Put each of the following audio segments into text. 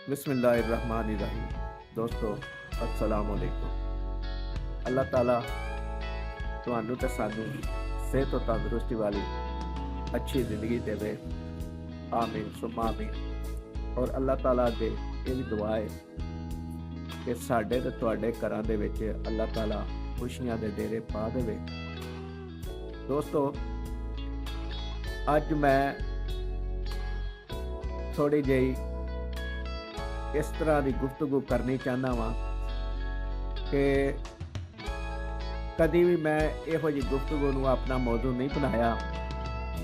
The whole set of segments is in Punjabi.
बिस्मिल्लाहिर्रहमानिर्रहीम। दोस्तों अस्सलाम वालेकुम। अल्लाह ताला ਤੁਹਾਨੂੰ ਤੇ ਸਾਨੂੰ ਸਿਹਤ ਤੇ ਤੰਦਰੁਸਤੀ ਵਾਲੀ ਅੱਛੀ ਜ਼ਿੰਦਗੀ ਦੇਵੇ। ਆਮੀਨ ਸੁਮਾ ਆਮੀਨ। ਔਰ ਅੱਲਾਹ ਤਾਲਾ ਅੱਗੇ ਇਹ ਵੀ ਦੁਆ ਹੈ ਕਿ ਸਾਡੇ ਤੇ ਤੁਹਾਡੇ ਘਰਾਂ ਦੇ ਵਿੱਚ ਅੱਲਾਹ ਤਾਲਾ ਖੁਸ਼ੀਆਂ ਦੇ ਡੇਰੇ ਪਾ ਦੇਵੇ। ਦੋਸਤੋ ਅੱਜ ਮੈਂ ਥੋੜੀ ਜਿਹੀ ਇਸ ਤਰ੍ਹਾਂ ਦੀ ਗੁਫ਼ਤਗੂ ਕਰਨੀ ਚਾਹੁੰਦਾ ਵਾਂ ਕਿ ਕਦੀ ਵੀ ਮੈਂ ਇਹੋ ਜਿਹੀ ਗੁਫ਼ਤਗੂ ਨੂੰ ਆਪਣਾ ਮੌਜੂ ਨਹੀਂ ਬਣਾਇਆ,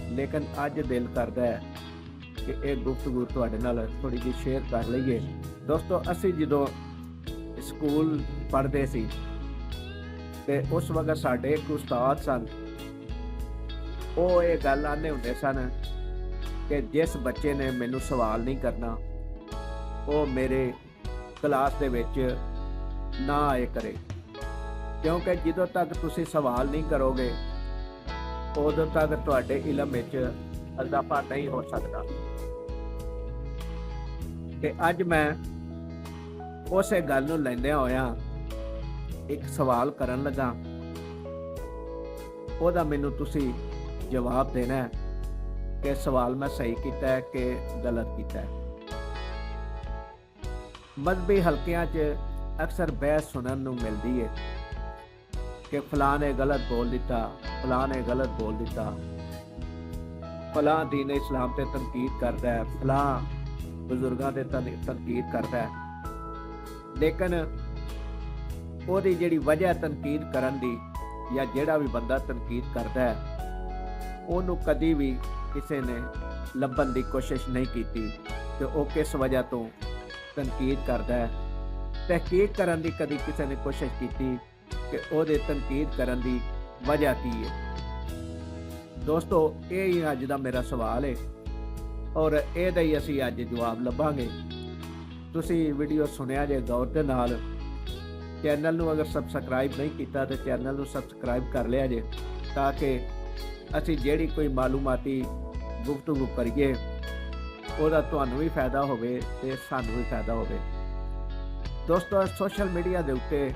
ਲੇਕਿਨ ਅੱਜ ਦਿਲ ਕਰਦਾ ਹੈ ਕਿ ਇਹ ਗੁਫ਼ਤਗੂ ਤੁਹਾਡੇ ਨਾਲ ਥੋੜੀ ਜਿਹੀ ਸ਼ੇਅਰ ਕਰ ਲਈਏ। ਦੋਸਤੋ ਅਸੀਂ ਜਦੋਂ ਸਕੂਲ ਪੜ੍ਹਦੇ ਸੀ ਤੇ ਉਸ ਵਕਤ ਸਾਡੇ ਇੱਕ ਉਸਤਾਦ ਸਨ, ਉਹ ਇਹ ਗੱਲ ਆਉਂਦੇ ਹੁੰਦੇ ਸਨ ਕਿ ਜਿਸ ਬੱਚੇ ਨੇ ਮੈਨੂੰ ਸਵਾਲ ਨਹੀਂ ਕਰਨਾ ਉਹ ਮੇਰੇ ਕਲਾਸ ਦੇ ਵਿੱਚ ਨਾ ਆਏ ਕਰੇ, ਕਿਉਂਕਿ ਜਦੋਂ ਤੱਕ ਤੁਸੀਂ ਸਵਾਲ ਨਹੀਂ ਕਰੋਗੇ ਉਦੋਂ ਤੱਕ ਤੁਹਾਡੇ ਇਲਮ ਵਿੱਚ ਇਜ਼ਾਫਾ ਨਹੀਂ ਹੋ ਸਕਦਾ। ਤੇ ਅੱਜ ਮੈਂ ਉਸੇ ਗੱਲ ਨੂੰ ਲੈਂਦਿਆਂ ਹੋਇਆਂ ਇੱਕ ਸਵਾਲ ਕਰਨ ਲੱਗਾ, ਉਹਦਾ ਮੈਨੂੰ ਤੁਸੀਂ ਜਵਾਬ ਦੇਣਾ ਹੈ ਕਿ ਸਵਾਲ ਮੈਂ ਸਹੀ ਕੀਤਾ ਹੈ ਕਿ ਗਲਤ ਕੀਤਾ ਹੈ। ਮਜ਼ਹਬੀ ਹਲਕਿਆਂ 'ਚ ਅਕਸਰ ਬਹਿਸ ਸੁਣਨ ਨੂੰ ਮਿਲਦੀ ਹੈ ਕਿ ਫਲਾਂ ਨੇ ਗਲਤ ਬੋਲ ਦਿੱਤਾ, ਫਲਾਂ ਨੇ ਗਲਤ ਬੋਲ ਦਿੱਤਾ, ਫਲਾਂ ਦੀਨ ਇਸਲਾਮ ਤੇ ਤਨਕੀਦ ਕਰਦਾ ਹੈ, ਫਲਾਂ ਬਜ਼ੁਰਗਾਂ ਤੇ ਤਨਕੀਦ ਕਰਦਾ ਹੈ। ਲੇਕਿਨ ਉਹਦੀ ਜਿਹੜੀ ਵਜ੍ਹਾ ਤਨਕੀਦ ਕਰਨ ਦੀ ਜਾਂ ਜਿਹੜਾ ਵੀ ਬੰਦਾ ਤਨਕੀਦ ਕਰਦਾ ਹੈ ਉਹਨੂੰ ਕਦੀ ਵੀ ਕਿਸੇ ਨੇ ਲੱਭਣ ਦੀ ਕੋਸ਼ਿਸ਼ ਨਹੀਂ ਕੀਤੀ ਕਿ ਉਹ ਕਿਸ ਵਜ੍ਹਾ ਤੋਂ ਤਨਕੀਦ ਕਰਦਾ ਹੈ। ਤਹਿਕੀਕ ਕਰਨ ਦੀ ਕਦੀ ਕਿਸੇ ਨੇ ਕੋਸ਼ਿਸ਼ ਕੀਤੀ ਕਿ ਉਹਦੇ ਤਨਕੀਦ ਕਰਨ ਦੀ ਵਜ੍ਹਾ ਕੀ ਹੈ। ਦੋਸਤੋ ਇਹ ਹੀ ਅੱਜ ਦਾ ਮੇਰਾ ਸਵਾਲ ਹੈ ਔਰ ਇਹਦਾ ਹੀ ਅਸੀਂ ਅੱਜ ਜਵਾਬ ਲੱਭਾਂਗੇ। ਤੁਸੀਂ ਵੀਡੀਓ ਸੁਣਿਆ ਜੇ ਗੌਰ ਦੇ ਨਾਲ। ਚੈਨਲ ਨੂੰ ਅਗਰ ਸਬਸਕ੍ਰਾਈਬ ਨਹੀਂ ਕੀਤਾ ਤਾਂ ਚੈਨਲ ਨੂੰ ਸਬਸਕ੍ਰਾਈਬ ਕਰ ਲਿਆ ਜੇ, ਤਾਂ ਕਿ ਅਸੀਂ ਜਿਹੜੀ ਕੋਈ ਮਾਲੂਮਾਤੀ ਗੁਫ਼ਤਗੂ ਕਰੀਏ ਉਹਦਾ ਤੁਹਾਨੂੰ ਵੀ ਫਾਇਦਾ ਹੋਵੇ ਤੇ ਸਾਨੂੰ ਵੀ ਫਾਇਦਾ ਹੋਵੇ। ਦੋਸਤੋ ਸੋਸ਼ਲ ਮੀਡੀਆ ਦੇ ਉੱਤੇ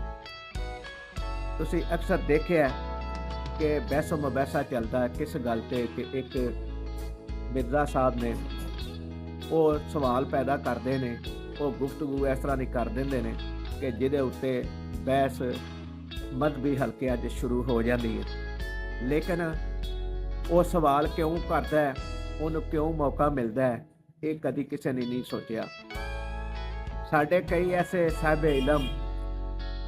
ਤੁਸੀਂ ਅਕਸਰ ਦੇਖਿਆ ਕਿ ਬਹਿਸੋ ਮੁਬਾਹਸਾ ਚੱਲਦਾ ਕਿਸ ਗੱਲ ਤੇ ਕਿ ਇੱਕ ਮਿਰਜ਼ਾ ਸਾਹਿਬ ਨੇ ਉਹ ਸਵਾਲ ਪੈਦਾ ਕਰਦੇ ਨੇ, ਉਹ ਗੁਫ਼ਤਗੂ ਇਸ ਤਰ੍ਹਾਂ ਦੀ ਕਰ ਦਿੰਦੇ ਨੇ ਕਿ ਜਿਹਦੇ ਉੱਤੇ ਬਹਿਸ ਮਜ਼ਹਬੀ ਹਲਕਿਆਂ 'ਚ ਸ਼ੁਰੂ ਹੋ ਜਾਂਦੀ ਹੈ। ਲੇਕਿਨ ਉਹ ਸਵਾਲ ਕਿਉਂ ਕਰਦਾ ਹੈ, ਉਹਨੂੰ ਕਿਉਂ ਮੌਕਾ ਮਿਲਦਾ ਹੈ, ਇਹ ਕਦੀ ਕਿਸੇ ਨੇ ਨਹੀਂ ਸੋਚਿਆ। ਸਾਡੇ ਕਈ ਐਸੇ ਸਾਹਿਬ ਇਲਮ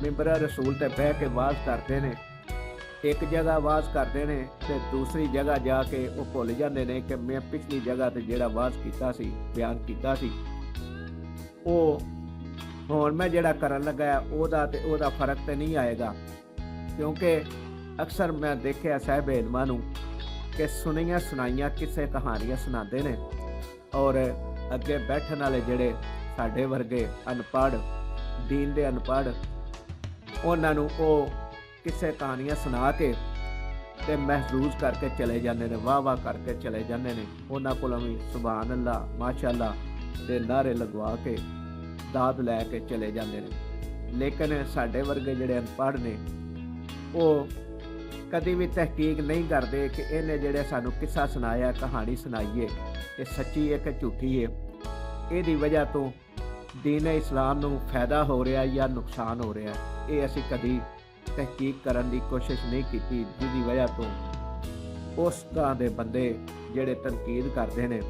ਮਿੰਬਰ ਰਸੂਲ ਤੇ ਬਹਿ ਕੇ ਵਾਜ਼ ਕਰਦੇ ਨੇ, ਇੱਕ ਜਗ੍ਹਾ ਵਾਜ਼ ਕਰਦੇ ਨੇ ਤੇ ਦੂਸਰੀ ਜਗ੍ਹਾ ਜਾ ਕੇ ਉਹ ਭੁੱਲ ਜਾਂਦੇ ਨੇ ਕਿ ਮੈਂ ਪਿਛਲੀ ਜਗ੍ਹਾ ਤੇ ਜਿਹੜਾ ਵਾਜ਼ ਕੀਤਾ ਸੀ, ਬਿਆਨ ਕੀਤਾ ਸੀ, ਉਹ ਹੁਣ ਮੈਂ ਜਿਹੜਾ ਕਰਨ ਲੱਗਾ ਉਹਦਾ ਫਰਕ ਤੇ ਨਹੀਂ ਆਏਗਾ। ਕਿਉਂਕਿ ਅਕਸਰ ਮੈਂ ਦੇਖਿਆ ਸਾਹਿਬ ਇਲਮਾਂ ਨੂੰ ਕਿ ਸੁਣੀਆਂ ਸੁਣਾਈਆਂ ਕਿਸੇ ਕਹਾਣੀਆਂ ਸੁਣਾਉਂਦੇ ਨੇ ਔਰ ਅੱਗੇ ਬੈਠਣ ਵਾਲੇ ਜਿਹੜੇ ਸਾਡੇ ਵਰਗੇ ਅਨਪੜ੍ਹ, ਦੀਨ ਦੇ ਅਨਪੜ੍ਹ, ਉਹਨਾਂ ਨੂੰ ਉਹ ਕਿਸੇ ਕਹਾਣੀਆਂ ਸੁਣਾ ਕੇ ਤੇ ਮਹਿਜ਼ੂਜ਼ ਕਰਕੇ ਚਲੇ ਜਾਂਦੇ ਨੇ, ਵਾਹ ਵਾਹ ਕਰਕੇ ਚਲੇ ਜਾਂਦੇ ਨੇ। ਉਹਨਾਂ ਕੋਲੋਂ ਵੀ ਸੁਭਾਨ ਅੱਲਾ, ਮਾਸ਼ਾ ਅੱਲਾ ਦੇ ਨਾਰੇ ਲਗਵਾ ਕੇ ਦਾਦ ਲੈ ਕੇ ਚਲੇ ਜਾਂਦੇ ਨੇ। ਲੇਕਿਨ ਸਾਡੇ ਵਰਗੇ ਜਿਹੜੇ ਅਨਪੜ੍ਹ ਨੇ ਉਹ ਕਦੀ ਵੀ ਤਹਿਕੀਕ ਨਹੀਂ ਕਰਦੇ ਕਿ ਇਹਨੇ ਜਿਹੜੇ ਸਾਨੂੰ ਕਿੱਸਾ ਸੁਣਾਇਆ, ਕਹਾਣੀ ਸੁਣਾਈ ਹੈ, ਇਹ ਸੱਚੀ ਹੈ ਕਿ ਝੂਠੀ ਹੈ, ਇਹਦੀ ਵਜ੍ਹਾ ਤੋਂ ਦੀਨ ਇਸਲਾਮ ਨੂੰ ਫਾਇਦਾ ਹੋ ਰਿਹਾ ਜਾਂ ਨੁਕਸਾਨ ਹੋ ਰਿਹਾ, ਇਹ ਅਸੀਂ ਕਦੀ ਤਹਿਕੀਕ ਕਰਨ ਦੀ ਕੋਸ਼ਿਸ਼ ਨਹੀਂ ਕੀਤੀ, ਜਿਹਦੀ ਵਜ੍ਹਾ ਤੋਂ ਉਸ ਤਰ੍ਹਾਂ ਦੇ ਬੰਦੇ ਜਿਹੜੇ ਤਨਕੀਦ ਕਰਦੇ ਨੇ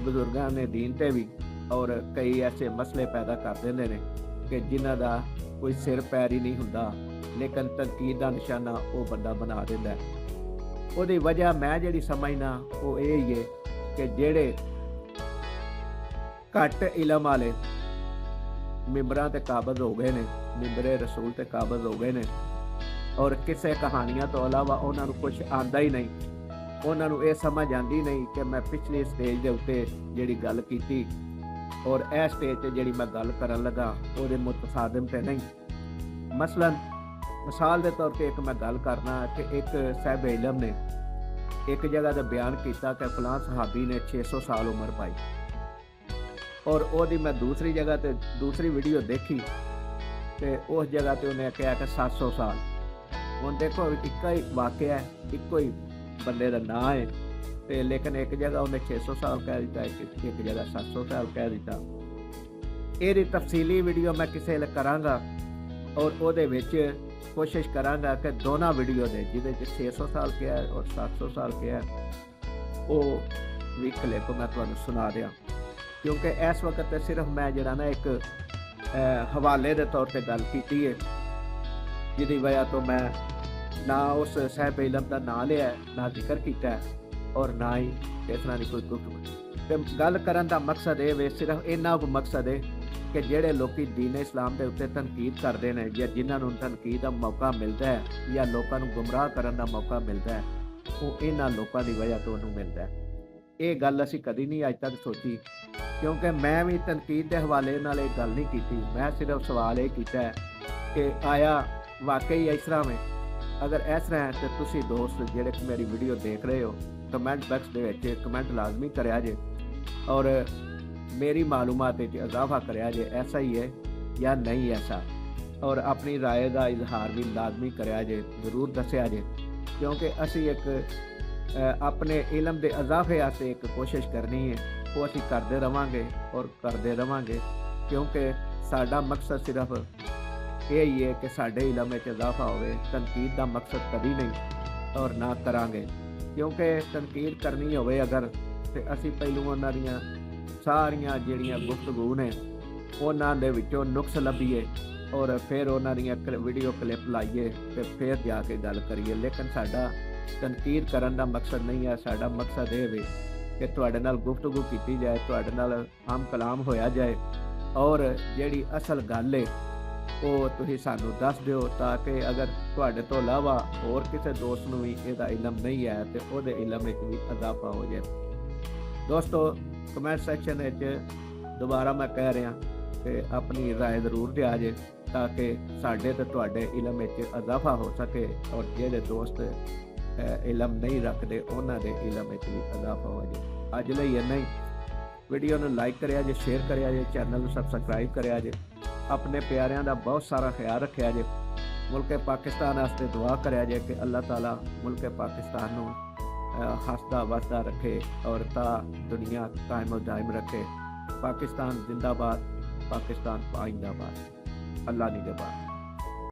ਬਜ਼ੁਰਗਾਂ ਨੇ ਦੀਨ ਤੇ ਵੀ, ਔਰ ਕਈ ਐਸੇ ਮਸਲੇ ਪੈਦਾ ਕਰ ਦਿੰਦੇ ਨੇ ਕਿ ਜਿਨ੍ਹਾਂ ਦਾ ਕੋਈ ਸਿਰ ਪੈਰ ਹੀ ਨਹੀਂ ਹੁੰਦਾ, ਲੇਕਿਨ ਤਨਕੀਦ ਦਾ ਨਿਸ਼ਾਨਾ ਉਹ ਬੰਦਾ ਬਣਾ ਦਿੰਦਾ। ਉਹਦੀ ਵਜ੍ਹਾ ਮੈਂ ਜਿਹੜੀ ਸਮਝਦਾ ਉਹ ਇਹ ਹੀ ਹੈ ਕਿ ਜਿਹੜੇ ਘੱਟ ਇਲਮ ਵਾਲੇ ਮਿੰਬਰਾਂ ਤੇ ਕਾਬਜ਼ ਹੋ ਗਏ ਨੇ, ਮਿੰਬਰੇ ਰਸੂਲ ਤੇ ਕਾਬਜ਼ ਹੋ ਗਏ ਨੇ ਔਰ ਕਿਸੇ ਕਹਾਣੀਆਂ ਤੋਂ ਇਲਾਵਾ ਉਹਨਾਂ ਨੂੰ ਕੁਝ ਆਉਂਦਾ ਹੀ ਨਹੀਂ, ਉਹਨਾਂ ਨੂੰ ਇਹ ਸਮਝ ਆਉਂਦੀ ਨਹੀਂ ਕਿ ਮੈਂ ਪਿਛਲੀ ਸਟੇਜ ਦੇ ਉੱਤੇ ਜਿਹੜੀ ਗੱਲ ਕੀਤੀ ਔਰ ਇਹ ਸਟੇਜ 'ਤੇ ਜਿਹੜੀ ਮੈਂ ਗੱਲ ਕਰਨ ਲੱਗਾ ਉਹਦੇ ਮੁਤਸਾਦਮ ਤੇ ਨਹੀਂ। ਮਸਲਨ ਮਿਸਾਲ ਦੇ ਤੌਰ 'ਤੇ ਇੱਕ ਮੈਂ ਗੱਲ ਕਰਨਾ ਕਿ ਇੱਕ ਸਾਹਿਬ ਇਲਮ ਨੇ ਇੱਕ ਜਗ੍ਹਾ ਤੇ ਬਿਆਨ ਕੀਤਾ ਕਿ ਫਲਾਂ ਸਹਾਬੀ ਨੇ 600 ਸਾਲ ਉਮਰ ਪਾਈ। और ਉਹਦੀ मैं दूसरी जगह ਤੇ दूसरी वीडियो देखी ਤੇ ਉਸ ਜਗ੍ਹਾ ਤੇ ਉਹਨੇ ਕਿਹਾ ਕਿ 700 ਸਾਲ। ਹੁਣ ਦੇਖੋ ਇੱਕੋ ਹੀ ਵਾਕਿਆ ਹੈ, ਇੱਕੋ ਹੀ ਬੰਦੇ ਦਾ ਨਾਂ ਹੈ ਤੇ ਲੇਕਿਨ ਇੱਕ ਜਗ੍ਹਾ ਉਹਨੇ 600 ਸਾਲ ਕਹਿ ਦਿੱਤਾ, ਇੱਕ ਜਗ੍ਹਾ 700 ਸਾਲ ਕਹਿ ਦਿੱਤਾ। ਇਹਦੀ ਤਫਸੀਲੀ ਵੀਡੀਓ ਮੈਂ ਕਿਸੇ ਵੇਲੇ ਕਰਾਂਗਾ ਔਰ ਉਹਦੇ ਵਿੱਚ ਕੋਸ਼ਿਸ਼ ਕਰਾਂਗਾ ਕਿ ਦੋਨਾਂ ਵੀਡੀਓ ਦੇ ਜਿਹਦੇ 'ਚ 600 ਸਾਲ ਕਿਹਾ ਔਰ 700 ਸਾਲ ਕਿਹਾ ਉਹ ਵੀ ਕਲਿੱਪ ਮੈਂ ਤੁਹਾਨੂੰ ਸੁਣਾ ਦਿਆਂ, ਕਿਉਂਕਿ ਇਸ ਵਕਤ ਤੇ ਸਿਰਫ ਮੈਂ ਜਿਹੜਾ ਨਾ ਇੱਕ ਹਵਾਲੇ ਦੇ ਤੌਰ ਤੇ ਗੱਲ ਕੀਤੀ ਹੈ, ਜਿਹਦੀ ਵਜ੍ਹਾ ਤੋਂ ਮੈਂ ਨਾ ਉਸ ਸਾਹਿਬ ਇਲਮ ਦਾ ਨਾਂ ਲਿਆ, ਨਾ ਜ਼ਿਕਰ ਕੀਤਾ ਔਰ ਨਾ ਹੀ ਇਸ ਤਰ੍ਹਾਂ ਦੀ ਕੋਈ ਗੁਫ਼ਤਗੂ। ਤੇ ਗੱਲ ਕਰਨ ਦਾ ਮਕਸਦ ਇਹ ਵੇ, ਸਿਰਫ ਇੰਨਾ ਕੁ ਮਕਸਦ ਹੈ ਕਿ ਜਿਹੜੇ ਲੋਕੀ ਦੀਨ ਇਸਲਾਮ ਦੇ ਉੱਤੇ ਤਨਕੀਦ ਕਰਦੇ ਨੇ ਜਾਂ ਜਿਨ੍ਹਾਂ ਨੂੰ ਤਨਕੀਦ ਦਾ ਮੌਕਾ ਮਿਲਦਾ ਹੈ ਜਾਂ ਲੋਕਾਂ ਨੂੰ ਗੁੰਮਰਾਹ ਕਰਨ ਦਾ ਮੌਕਾ ਮਿਲਦਾ ਹੈ, ਉਹ ਇਹਨਾਂ ਲੋਕਾਂ ਦੀ ਵਜ੍ਹਾ ਤੋਂ ਉਹਨੂੰ ਮਿਲਦਾ ਹੈ। ਇਹ ਗੱਲ ਅਸੀਂ ਕਦੀ ਨਹੀਂ ਅੱਜ ਤੱਕ ਸੋਚੀ, ਕਿਉਂਕਿ ਮੈਂ ਵੀ ਤਨਕੀਦ ਦੇ ਹਵਾਲੇ ਨਾਲ ਇਹ ਗੱਲ ਨਹੀਂ ਕੀਤੀ। ਮੈਂ ਸਿਰਫ ਸਵਾਲ ਇਹ ਕੀਤਾ ਕਿ ਆਇਆ ਵਾਕਈ ਇਸ ਤਰ੍ਹਾਂ में अगर इस तरह है तो तुसी दोस्त ਜਿਹੜੇ मेरी वीडियो देख रहे हो कमेंट बॉक्स ਦੇ ਵਿੱਚ कमेंट लाजमी करिया जे और मेरी मालूमात ਵਿੱਚ इजाफा करिया जे ऐसा ही है या नहीं ऐसा, और अपनी राय का इजहार भी लाजमी करिया जे, जरूर दसिया जे, क्योंकि असी एक अपने इलम के इजाफे वास्ते एक कोशिश करनी है, वो असी करते रवांगे और करते रवांगे, क्योंकि साडा मकसद सिर्फ यही है कि साढ़े इलम में इजाफा हो। तनकीद का मकसद कभी नहीं और ना करांगे, क्योंकि तनकीद करनी हो अगर तो असी पहलू उन्होंने सारिया जिहड़ियां गुफ्तगू ने उन्होंने विचों नुक्स लभीए और फिर उन्होंने वीडियो क्लिप लाइए तो फिर जाके गल करिए। लेकिन साडा तनकीद करन दा मकसद नहीं है, साडा मकसद ये वे कि तुहाडे नाल गुफ्तगू की जाए, तुहाडे नाल आम कलाम होया जाए और जिहड़ी असल गल है ਉਹ ਤੁਸੀਂ ਸਾਨੂੰ ਦੱਸ ਦਿਓ, ਤਾਂ ਕਿ ਅਗਰ ਤੁਹਾਡੇ ਤੋਂ ਇਲਾਵਾ ਹੋਰ ਕਿਸੇ ਦੋਸਤ ਨੂੰ ਵੀ ਇਹਦਾ ਇਲਮ ਨਹੀਂ ਹੈ ਤੇ ਉਹਦੇ ਇਲਮ ਵਿੱਚ ਵੀ ਇਜ਼ਾਫਾ ਹੋ ਜਾਏ। ਦੋਸਤੋ ਕਮੈਂਟ ਸੈਕਸ਼ਨ ਵਿੱਚ ਦੁਬਾਰਾ ਮੈਂ ਕਹਿ ਰਿਹਾ ਕਿ ਆਪਣੀ ਰਾਏ ਜ਼ਰੂਰ ਦਿਆ ਜੇ, ਤਾਂ ਕਿ ਸਾਡੇ ਤੇ ਤੁਹਾਡੇ ਇਲਮ ਵਿੱਚ ਇਜ਼ਾਫਾ ਹੋ ਸਕੇ ਔਰ ਜਿਹੜੇ ਦੋਸਤ ਇਲਮ ਨਹੀਂ ਰੱਖਦੇ ਉਹਨਾਂ ਦੇ ਇਲਮ ਵਿੱਚ ਵੀ ਇਜ਼ਾਫਾ ਹੋ ਜਾਏ। ਅੱਜ ਲਈ ਇੰਨਾ ਹੀ। ਵੀਡੀਓ ਨੂੰ ਲਾਈਕ ਕਰਿਆ ਜੇ, ਸ਼ੇਅਰ ਕਰਿਆ ਜੇ, ਚੈਨਲ ਨੂੰ ਸਬਸਕ੍ਰਾਈਬ ਕਰਿਆ ਜੇ, अपने प्यारियां दा बहुत सारा ख्याल रखा जे। मुल्क पाकिस्तान वास्ते दुआ कराया जे कि अल्लाह ताला मुल्क पाकिस्तान नूं हसदा वसदा रखे और ता दुनिया कायम दायम रखे। पाकिस्तान जिंदाबाद, पाकिस्तान पाइंदाबाद। अल्लाह निगहबान।